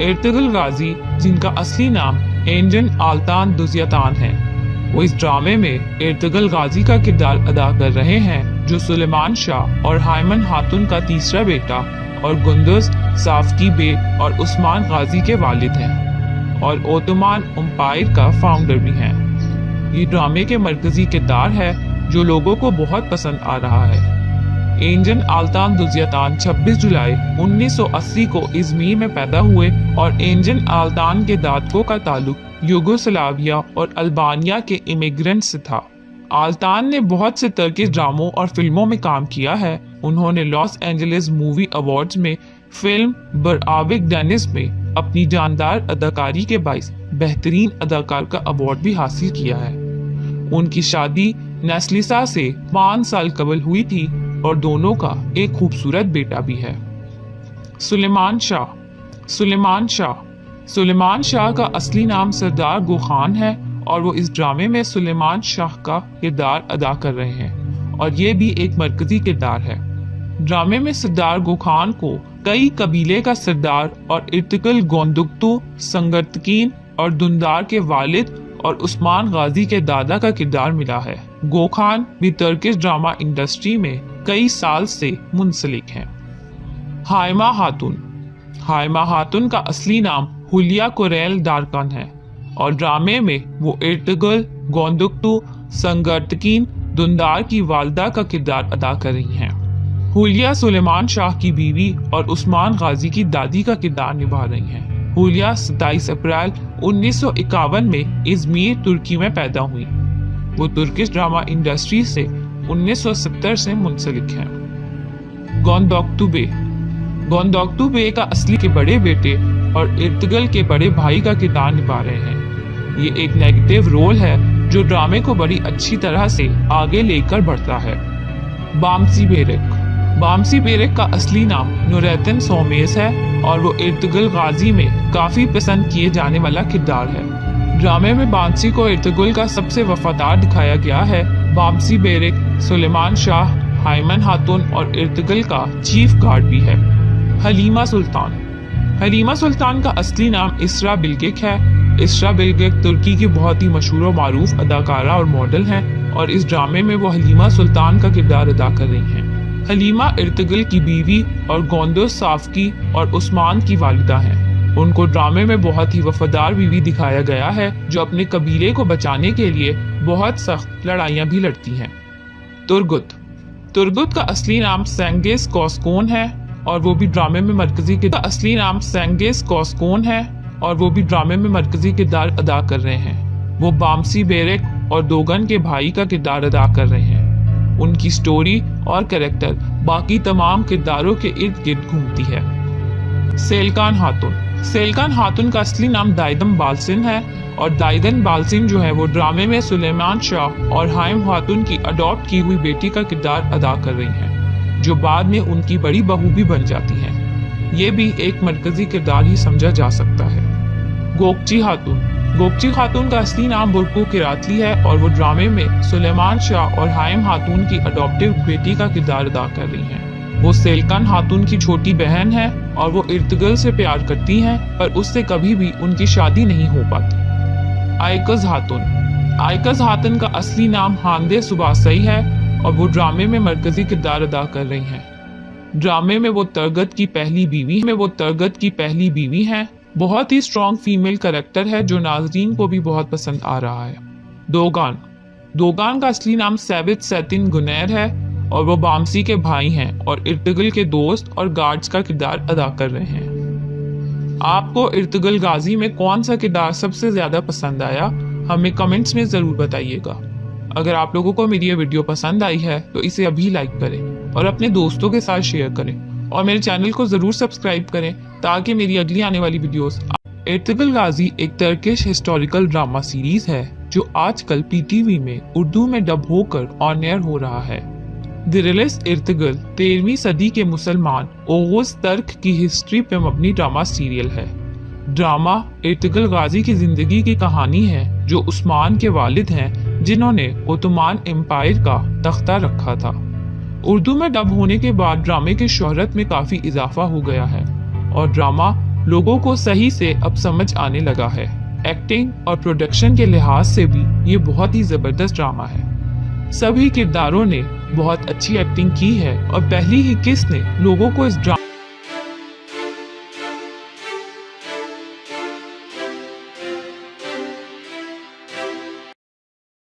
Ertugrul गाजी, जिनका असली नाम एंजन आल्तान दुजियातान है। वो इस ड्रामे में एर्तुगरुल गाजी का किरदार अदा कर रहे हैं, जो सुलेमान शाह और हाइमन खातून का तीसरा बेटा और गुंदुज साफकी बे और उस्मान गाजी के वालिद हैं और ओटोमान एम्पायर का फाउंडर भी हैं। ये ड्रामे के मरकजी किरदार है जो लोगों को बहुत पसंद आ रहा है। एंजन आल्तान दुजियातान 26 जुलाई 1980 को इजमीर में पैदा हुए और एंजन आल्तान के दादकों का ताल्लुक यूगोस्लाविया और अल्बानिया के इमिग्रेंट से था। आल्तान ने बहुत से टर्किश ड्रामों और फिल्मों में काम किया है। उन्होंने लॉस एंजलिस मूवी अवार्ड्स में फिल्म बरआविक डेनिस में अपनी जानदार अदाकारी के बाइस बेहतरीन अदाकार का अवार्ड भी हासिल किया है। उनकी शादी नेस्लिसा से 5 साल कबल हुई थी और दोनों का एक खूबसूरत बेटा भी है। सुलेमान शाह का असली नाम सरदार गोखान है और वो इस ड्रामे में सुलेमान शाह का किरदार अदा कर रहे हैं और ये भी एक मरकजी किरदार है। ड्रामे में सरदार गोखान को कई कबीले का सरदार और इर्तुगरुल गोंदुक्तु संगतकीन और दुंदार के वालिद और उस्मान गाजी के दादा का किरदार मिला है। गोखान भी टर्किश ड्रामा इंडस्ट्री में कई साल से मुंसलिक हैं। हाइमा खातून का असली नाम हुलिया कुरैल दारकान है और ड्रामे में वो एर्तुगरुल गोंदुक्तु संगतकीन दुंदार की वालदा का किरदार अदा कर रही हैं। हुलिया सुलेमान शाह की बीवी और उस्मान गाजी की दादी का किरदार निभा रही हैं। हुलिया 27 अप्रैल 1951 में इजमीर तुर्की में पैदा हुई। वो तुर्किश ड्रामा इंडस्ट्री से 1970 से मुंसलिक हैं। गोंदोक्तु बे का असली के बड़े बेटे और एर्तुगरुल के बड़े भाई का किरदार निभा रहे हैं। ये एक नेगेटिव रोल है जो ड्रामे को बड़ी अच्छी तरह से आगे लेकर बढ़ता है। बामसी बेरेक का असली नाम नुरैतन सोमेस है और वो एर्तुगरुल गाजी में काफी पसंद किए जाने वाला किरदार है। ड्रामे में बामसी को एर्तुगरुल का सबसे वफादार दिखाया गया है। Bamsi Beyrek Suleyman Shah, Hayme Hatun और एर्तुगरुल का चीफ गार्ड भी है। हलीमा सुल्तान का असली नाम इसरा बिल्गिक है। इसरा बिल्गिक तुर्की की बहुत ही मशहूर और मारूफ अदाकारा और मॉडल हैं और इस ड्रामे में वो हलीमा सुल्तान का किरदार अदा कर रही हैं। हलीमा एर्तुगरुल की बीवी और गोंदुज साफकी और उस्मान की वालिदा हैं। उनको ड्रामे में बहुत ही वफादार बीवी दिखाया गया है जो अपने कबीले को बचाने के लिए बहुत सख्त लड़ाइयाँ भी लड़ती हैं। तुर्गुत का असली नाम सेंगिस कोस्कोन है और वो भी ड्रामे में मरकजी किरदार अदा कर रहे हैं। वो बामसी बेरेक और दोगन के भाई का किरदार अदा कर रहे हैं। उनकी स्टोरी और कैरेक्टर बाकी तमाम किरदारों के इर्द गिर्द घूमती है। सेलकान खातून का असली नाम दाइदम बालसिन है और दाइदन बालसिन जो है वो ड्रामे में सुलेमान शाह और हाइम खातून की अडॉप्ट की हुई बेटी का किरदार अदा कर रही हैं, जो बाद में उनकी बड़ी बहू भी बन जाती हैं। ये भी एक मरकजी किरदार ही समझा जा सकता है। गोकची खातून का असली नाम बुरकू किरातली है और वो ड्रामे में सुलेमान शाह और हाइम खातून की अडॉप्टिव बेटी का किरदार अदा कर रही हैं। वो सेलकान खातून की छोटी बहन है और वो एर्तुगरुल से प्यार करती हैं, पर उससे कभी भी उनकी शादी नहीं हो पाती। आइकज खातून का असली नाम हांदे सुबासई है और वो ड्रामे में मरकजी किरदार अदा कर रही हैं। ड्रामे में वो तरगत की पहली बीवी हैं। बहुत ही स्ट्रॉन्ग फीमेल कैरेक्टर है जो नाजरीन को भी बहुत पसंद आ रहा है। दोगान का असली नाम सैविद सैतिन गुनैर है और वो बामसी के भाई हैं और एर्तुगरुल के दोस्त और गार्ड्स का किरदार अदा कर रहे हैं। आपको एर्तुगरुल गाजी में कौन सा किरदार सबसे ज्यादा पसंद आया, हमें कमेंट्स में जरूर बताइएगा। अगर आप लोगों को मेरी ये वीडियो पसंद आई है तो इसे अभी लाइक करें और अपने दोस्तों के साथ शेयर करें और मेरे चैनल को जरूर सब्सक्राइब करें ताकि मेरी अगली आने वाली वीडियोस। एर्तुगरुल गाजी एक टर्किश हिस्टोरिकल ड्रामा सीरीज है जो आजकल पीटीवी में उर्दू में डब होकर ऑन एयर हो रहा है। दिरिलिस एर्तुगरुल 13वीं सदी के मुसलमान ओगुस तर्क की हिस्ट्री पे मबनी ड्रामा सीरियल है। ड्रामा एर्तुगरुल गाजी की जिंदगी की कहानी है जो उस्मान के वालिद हैं जिन्होंने ओटोमान एम्पायर का तख्ता रखा था। उर्दू में डब होने के बाद ड्रामे की शोहरत में काफी इजाफा हो गया है और ड्रामा लोगों को सही से अब समझ आने लगा है। एक्टिंग और प्रोडक्शन के लिहाज से भी ये बहुत ही जबरदस्त ड्रामा है। सभी किरदारों ने बहुत अच्छी एक्टिंग की है और पहली ही किस्त ने लोगों को इस ड्रामा